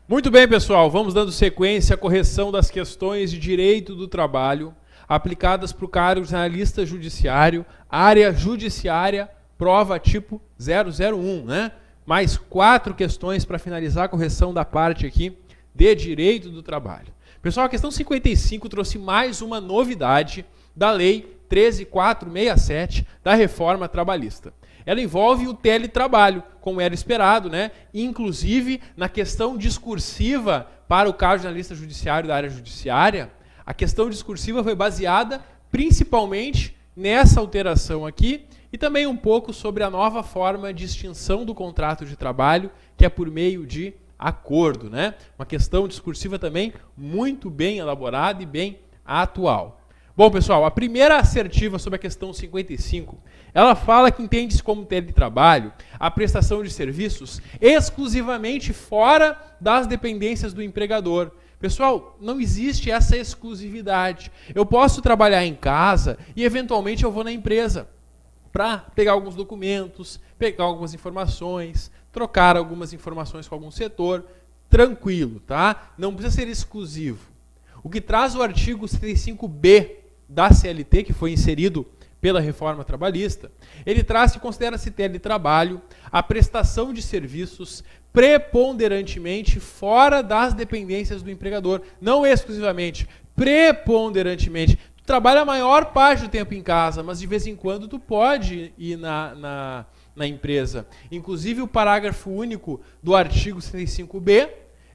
Muito bem, pessoal, vamos dando sequência à correção das questões de direito do trabalho aplicadas para o cargo de analista judiciário, área judiciária, prova tipo 001, né? Mais 4 questões para finalizar a correção da parte aqui de direito do trabalho. Pessoal, a questão 55 trouxe mais uma novidade da Lei 13.467 da Reforma Trabalhista. Ela envolve o teletrabalho, como era esperado, né? Inclusive, na questão discursiva para o cargo de analista judiciário da área judiciária, a questão discursiva foi baseada principalmente nessa alteração aqui e também um pouco sobre a nova forma de extinção do contrato de trabalho, que é por meio de acordo, né? Uma questão discursiva também muito bem elaborada e bem atual. Bom, pessoal, a primeira assertiva sobre a questão 55, ela fala que entende-se como teletrabalho a prestação de serviços exclusivamente fora das dependências do empregador. Pessoal, não existe essa exclusividade. Eu posso trabalhar em casa e, eventualmente, eu vou na empresa para pegar alguns documentos, pegar algumas informações, trocar algumas informações com algum setor, tranquilo, tá? Não precisa ser exclusivo. O que traz o artigo 75B da CLT, que foi inserido pela reforma trabalhista, ele traz que considera-se teletrabalho a prestação de serviços preponderantemente fora das dependências do empregador, não exclusivamente, preponderantemente. Tu trabalha a maior parte do tempo em casa, mas de vez em quando tu pode ir na empresa. Inclusive o parágrafo único do artigo 75B,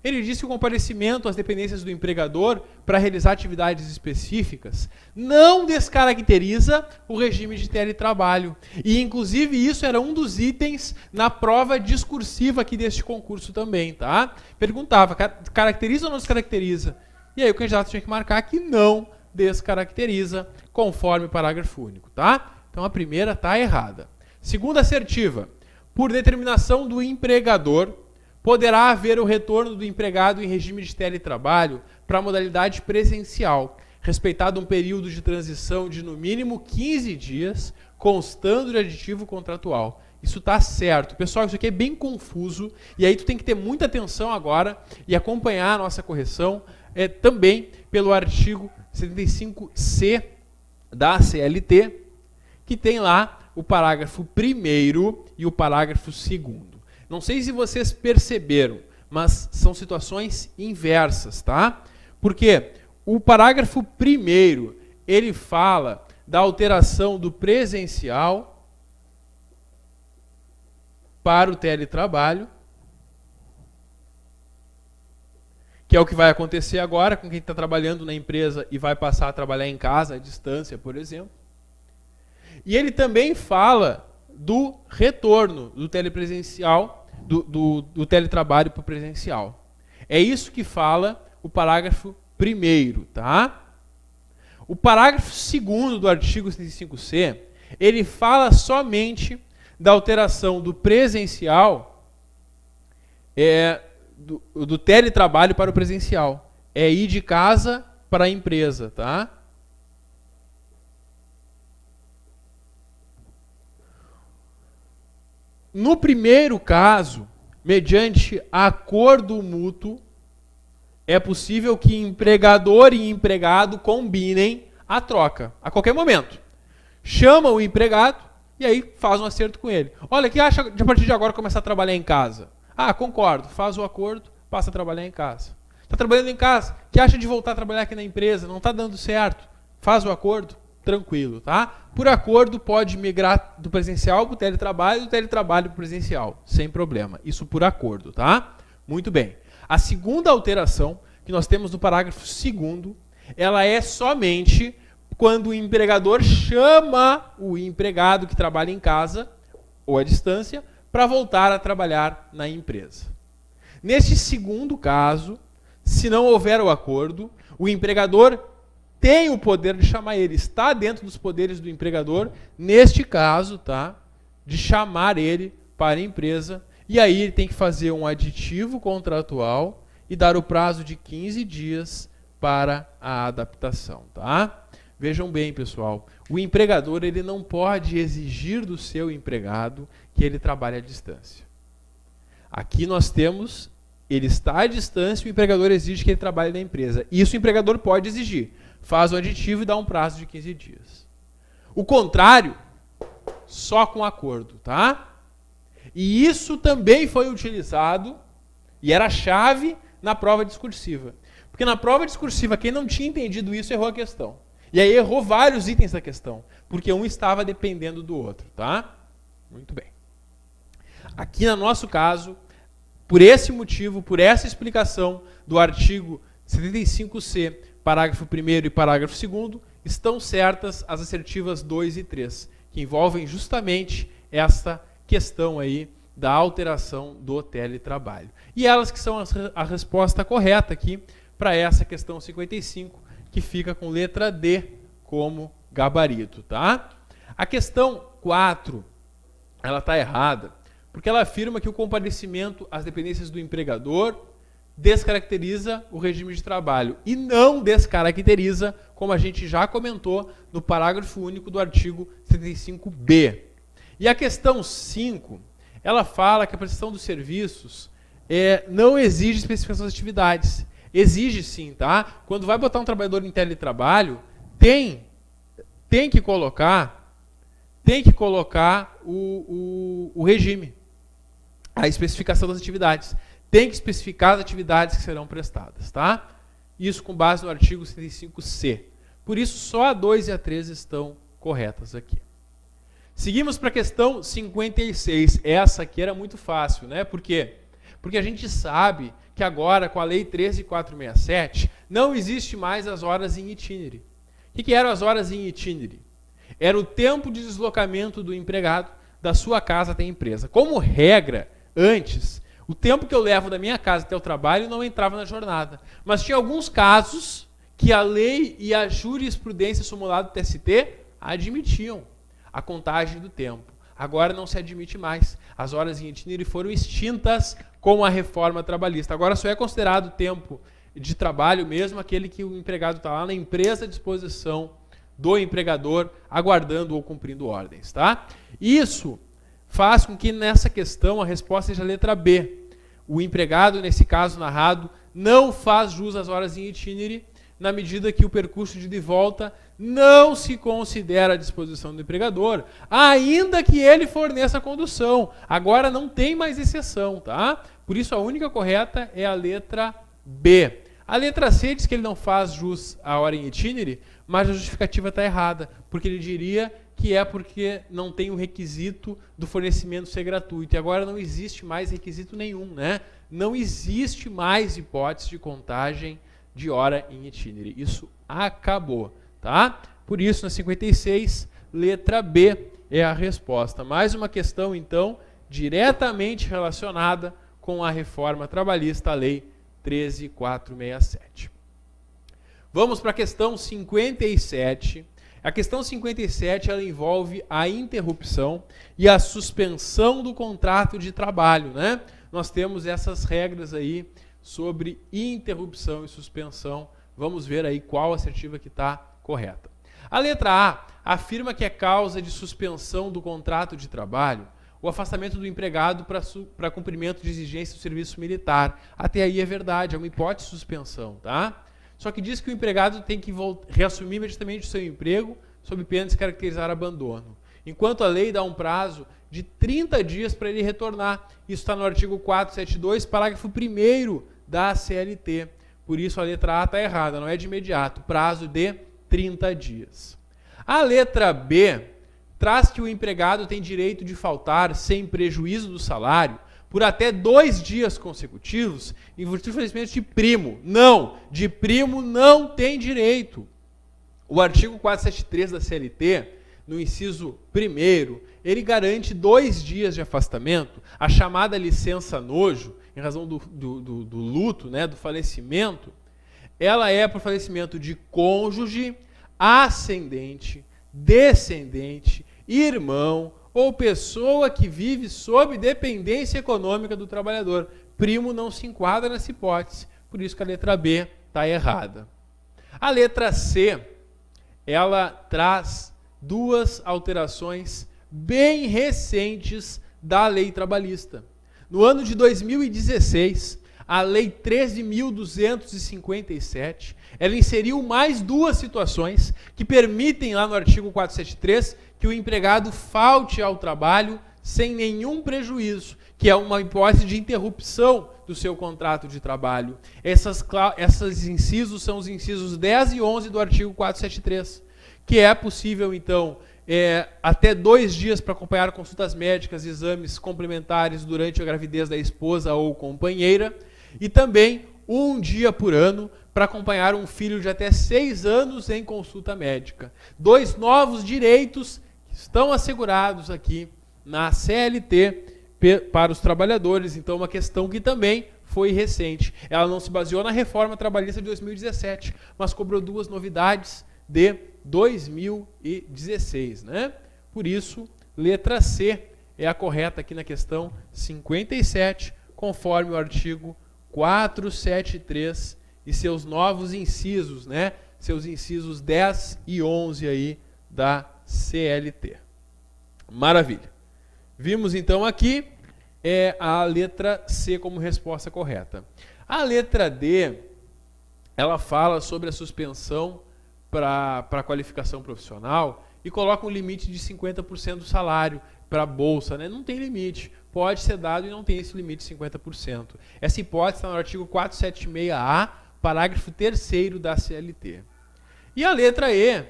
ele diz que o comparecimento às dependências do empregador para realizar atividades específicas não descaracteriza o regime de teletrabalho. E, inclusive, isso era um dos itens na prova discursiva aqui deste concurso também, tá? Perguntava, caracteriza ou não descaracteriza? E aí o candidato tinha que marcar que não descaracteriza, conforme o parágrafo único, tá? Então, a primeira está errada. Segunda assertiva, por determinação do empregador, poderá haver o retorno do empregado em regime de teletrabalho para a modalidade presencial, respeitado um período de transição de no mínimo 15 dias, constando de aditivo contratual. Isso está certo. Pessoal, isso aqui é bem confuso, e aí tu tem que ter muita atenção agora e acompanhar a nossa correção também pelo artigo 75C da CLT, que tem lá o parágrafo 1º e o parágrafo 2º. Não sei se vocês perceberam, mas são situações inversas, tá? Porque o parágrafo 1º, ele fala da alteração do presencial para o teletrabalho, que é o que vai acontecer agora com quem está trabalhando na empresa e vai passar a trabalhar em casa, à distância, por exemplo. E ele também fala do retorno do telepresencial, do teletrabalho para o presencial. É isso que fala o parágrafo 1º, tá? O parágrafo 2º do artigo 75C, ele fala somente da alteração do presencial, do teletrabalho para o presencial. É ir de casa para a empresa, tá? No primeiro caso, mediante acordo mútuo, é possível que empregador e empregado combinem a troca, a qualquer momento. Chama o empregado e aí faz um acerto com ele. Olha, que acha de a partir de agora começar a trabalhar em casa? Ah, concordo, faz o acordo, passa a trabalhar em casa. Está trabalhando em casa, que acha de voltar a trabalhar aqui na empresa? Não está dando certo, faz o acordo. Tranquilo, tá? Por acordo, pode migrar do presencial para o teletrabalho e do teletrabalho para o presencial, sem problema. Isso por acordo, tá? Muito bem. A segunda alteração que nós temos no parágrafo 2º, ela é somente quando o empregador chama o empregado que trabalha em casa ou à distância para voltar a trabalhar na empresa. Neste segundo caso, se não houver o acordo, o empregador tem o poder de chamar ele, está dentro dos poderes do empregador, neste caso, tá? De chamar ele para a empresa, e aí ele tem que fazer um aditivo contratual e dar o prazo de 15 dias para a adaptação, tá? Vejam bem, pessoal, o empregador ele não pode exigir do seu empregado que ele trabalhe à distância. Aqui nós temos ele está à distância e o empregador exige que ele trabalhe na empresa. Isso o empregador pode exigir. Faz o aditivo e dá um prazo de 15 dias. O contrário, só com acordo, tá? E isso também foi utilizado e era chave na prova discursiva. Porque na prova discursiva, quem não tinha entendido isso errou a questão. E aí errou vários itens da questão, porque um estava dependendo do outro, tá? Muito bem. Aqui no nosso caso, por esse motivo, por essa explicação do artigo 75C, parágrafo 1º e parágrafo 2º, estão certas as assertivas 2 e 3, que envolvem justamente essa questão aí da alteração do teletrabalho. E elas que são a resposta correta aqui para essa questão 55, que fica com letra D como gabarito, tá? A questão 4, ela está errada, porque ela afirma que o comparecimento às dependências do empregador descaracteriza o regime de trabalho e não descaracteriza, como a gente já comentou no parágrafo único do artigo 75B. E a questão 5, ela fala que a prestação dos serviços não exige especificação das atividades. Exige sim, tá? Quando vai botar um trabalhador em teletrabalho, tem que colocar o regime, a especificação das atividades. Tem que especificar as atividades que serão prestadas, tá? Isso com base no artigo 75C. Por isso, só a 2 e a 3 estão corretas aqui. Seguimos para a questão 56. Essa aqui era muito fácil, né? Por quê? Porque a gente sabe que agora, com a Lei 13.467, não existe mais as horas em itinere. O que eram as horas em itinere? Era o tempo de deslocamento do empregado da sua casa até a empresa. Como regra, antes, o tempo que eu levo da minha casa até o trabalho não entrava na jornada. Mas tinha alguns casos que a lei e a jurisprudência simulada do TST admitiam a contagem do tempo. Agora não se admite mais. As horas em itinere foram extintas com a reforma trabalhista. Agora só é considerado tempo de trabalho mesmo aquele que o empregado está lá na empresa à disposição do empregador, aguardando ou cumprindo ordens, tá? Isso faz com que nessa questão a resposta seja a letra B. O empregado, nesse caso narrado, não faz jus às horas em itinere, na medida que o percurso de ida e volta não se considera à disposição do empregador, ainda que ele forneça a condução. Agora não tem mais exceção, tá? Por isso a única correta é a letra B. A letra C diz que ele não faz jus à hora em itinere, mas a justificativa está errada, porque ele diria que é porque não tem o requisito do fornecimento ser gratuito. E agora não existe mais requisito nenhum, né? Não existe mais hipótese de contagem de hora em itinere. Isso acabou, tá? Por isso, na 56, letra B é a resposta. Mais uma questão, então, diretamente relacionada com a reforma trabalhista, a Lei 13.467. Vamos para a questão 57. A questão 57 ela envolve a interrupção e a suspensão do contrato de trabalho, né? Nós temos essas regras aí sobre interrupção e suspensão. Vamos ver aí qual assertiva que está correta. A letra A afirma que é causa de suspensão do contrato de trabalho o afastamento do empregado para cumprimento de exigência do serviço militar. Até aí é verdade, é uma hipótese de suspensão, tá? Só que diz que o empregado tem que reassumir imediatamente o seu emprego sob pena de se caracterizar abandono. Enquanto a lei dá um prazo de 30 dias para ele retornar. Isso está no artigo 472, parágrafo 1º da CLT. Por isso a letra A está errada, não é de imediato, prazo de 30 dias. A letra B traz que o empregado tem direito de faltar sem prejuízo do salário por até 2 dias consecutivos em virtude do falecimento de primo. Não, de primo não tem direito. O artigo 473 da CLT, no inciso 1º, ele garante 2 dias de afastamento, a chamada licença nojo, em razão do luto, né, do falecimento. Ela é por falecimento de cônjuge, ascendente, descendente, irmão ou pessoa que vive sob dependência econômica do trabalhador. Primo não se enquadra nessa hipótese, por isso que a letra B está errada. A letra C, ela traz 2 alterações bem recentes da lei trabalhista. No ano de 2016, a Lei 13.257, ela inseriu mais duas situações que permitem, lá no artigo 473, que o empregado falte ao trabalho sem nenhum prejuízo, que é uma hipótese de interrupção do seu contrato de trabalho. Esses incisos são os incisos 10 e 11 do artigo 473, que é possível, então, até 2 dias para acompanhar consultas médicas e exames complementares durante a gravidez da esposa ou companheira, e também 1 dia por ano para acompanhar um filho de até 6 anos em consulta médica. 2 novos direitos que estão assegurados aqui na CLT para os trabalhadores. Então, uma questão que também foi recente. Ela não se baseou na reforma trabalhista de 2017, mas cobrou 2 novidades de 2016, né? Por isso, letra C é a correta aqui na questão 57, conforme o artigo 473 e seus novos incisos, né? Seus incisos 10 e 11 aí da CLT. Maravilha. Vimos então aqui a letra C como resposta correta. A letra D, ela fala sobre a suspensão para a qualificação profissional e coloca um limite de 50% do salário para a bolsa, né? Não tem limite, pode ser dado e não tem esse limite de 50%. Essa hipótese está no artigo 476A, parágrafo 3º da CLT. E a letra E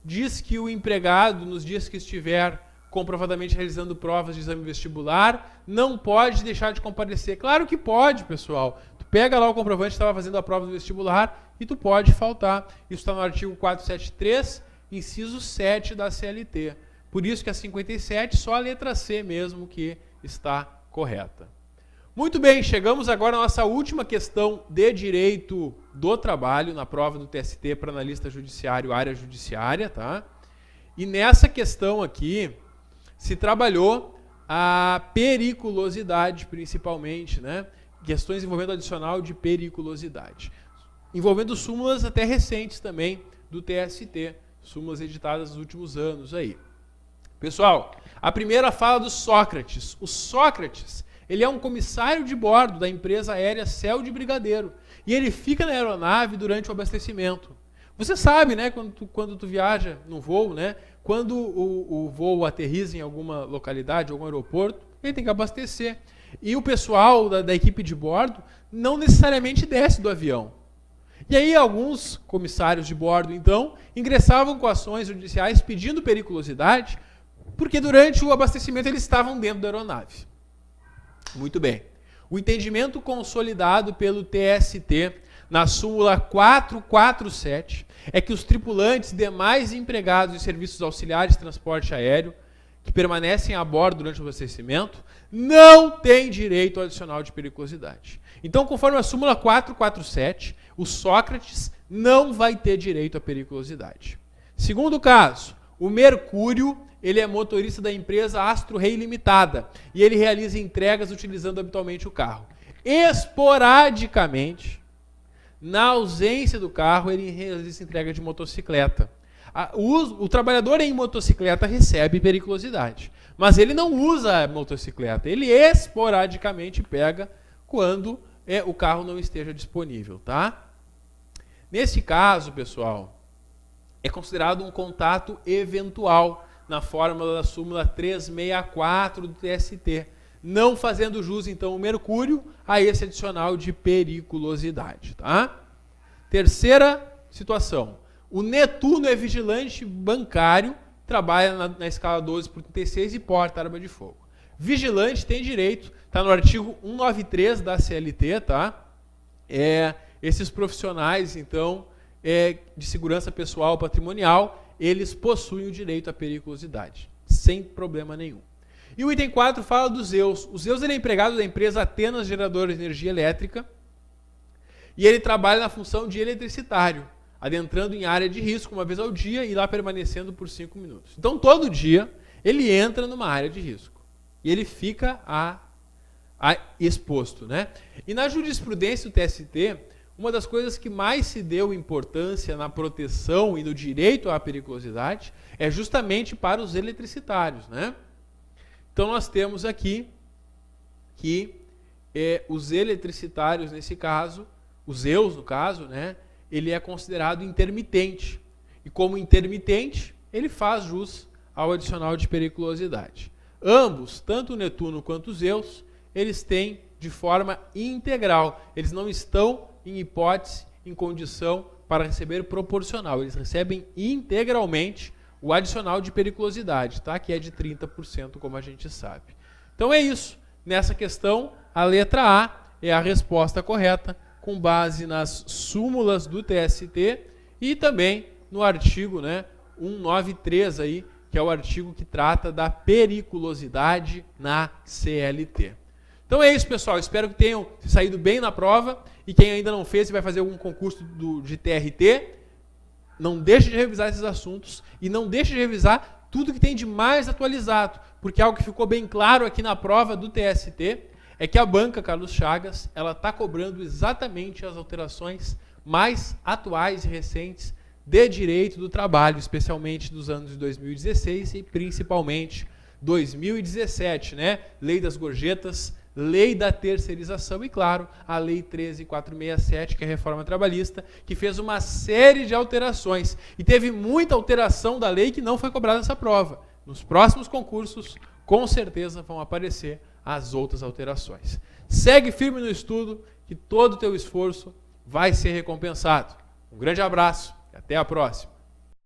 diz que o empregado, nos dias que estiver comprovadamente realizando provas de exame vestibular, não pode deixar de comparecer. Claro que pode, pessoal. Tu pega lá o comprovante que estava fazendo a prova do vestibular e tu pode faltar. Isso está no artigo 473, inciso 7 da CLT. Por isso que a 57, só a letra C mesmo que está correta. Muito bem, chegamos agora à nossa última questão de direito do trabalho na prova do TST para analista judiciário, área judiciária, tá? E nessa questão aqui se trabalhou a periculosidade principalmente, né? Questões envolvendo adicional de periculosidade. Envolvendo súmulas até recentes também do TST, súmulas editadas nos últimos anos aí. Pessoal, a primeira fala do Sócrates. O Sócrates, ele é um comissário de bordo da empresa aérea Céu de Brigadeiro. E ele fica na aeronave durante o abastecimento. Você sabe, né, quando tu viaja num voo, né, quando o voo aterriza em alguma localidade, algum aeroporto, ele tem que abastecer. E o pessoal da equipe de bordo não necessariamente desce do avião. E aí alguns comissários de bordo, então, ingressavam com ações judiciais pedindo periculosidade, porque durante o abastecimento eles estavam dentro da aeronave. Muito bem. O entendimento consolidado pelo TST na súmula 447 é que os tripulantes demais empregados em serviços auxiliares de transporte aéreo que permanecem a bordo durante o abastecimento não têm direito ao adicional de periculosidade. Então, conforme a súmula 447, o Sócrates não vai ter direito à periculosidade. Segundo caso, o Mercúrio, ele é motorista da empresa Astro Rei Limitada e ele realiza entregas utilizando habitualmente o carro. Esporadicamente, na ausência do carro, ele realiza entrega de motocicleta. O trabalhador em motocicleta recebe periculosidade, mas ele não usa a motocicleta, ele esporadicamente pega quando o carro não esteja disponível, tá? Nesse caso, pessoal, é considerado um contato eventual na fórmula da súmula 364 do TST, não fazendo jus, então, o Mercúrio a esse adicional de periculosidade, tá? Terceira situação. O Netuno é vigilante bancário, trabalha na escala 12/36 e porta arma de fogo. Vigilante tem direito, está no artigo 193 da CLT, tá? Esses profissionais, então, de segurança pessoal patrimonial, eles possuem o direito à periculosidade, sem problema nenhum. E o item 4 fala do Zeus. O Zeus ele é empregado da empresa Atenas Geradora de Energia Elétrica e ele trabalha na função de eletricitário, adentrando em área de risco uma vez ao dia e lá permanecendo por 5 minutos. Então, todo dia, ele entra numa área de risco e ele fica exposto, né? E na jurisprudência do TST, uma das coisas que mais se deu importância na proteção e no direito à periculosidade é justamente para os eletricitários, né? Então, nós temos aqui que os eletricitários, nesse caso, os EUs, no caso, né, ele é considerado intermitente. E como intermitente, ele faz jus ao adicional de periculosidade. Ambos, tanto o Netuno quanto os EUs, eles têm de forma integral. Eles não estão, em hipótese, em condição para receber proporcional. Eles recebem integralmente o adicional de periculosidade, tá? Que é de 30%, como a gente sabe. Então é isso. Nessa questão, a letra A é a resposta correta, com base nas súmulas do TST e também no artigo, né, 193, aí, que é o artigo que trata da periculosidade na CLT. Então é isso, pessoal. Espero que tenham saído bem na prova. E quem ainda não fez e vai fazer algum concurso de TRT, não deixe de revisar esses assuntos e não deixe de revisar tudo que tem de mais atualizado. Porque algo que ficou bem claro aqui na prova do TST é que a banca Carlos Chagas ela está cobrando exatamente as alterações mais atuais e recentes de direito do trabalho, especialmente dos anos de 2016 e principalmente 2017, né? Lei das gorjetas, Lei da terceirização e, claro, a Lei 13.467, que é a reforma trabalhista, que fez uma série de alterações. E teve muita alteração da lei que não foi cobrada nessa prova. Nos próximos concursos, com certeza, vão aparecer as outras alterações. Segue firme no estudo, que todo o teu esforço vai ser recompensado. Um grande abraço e até a próxima.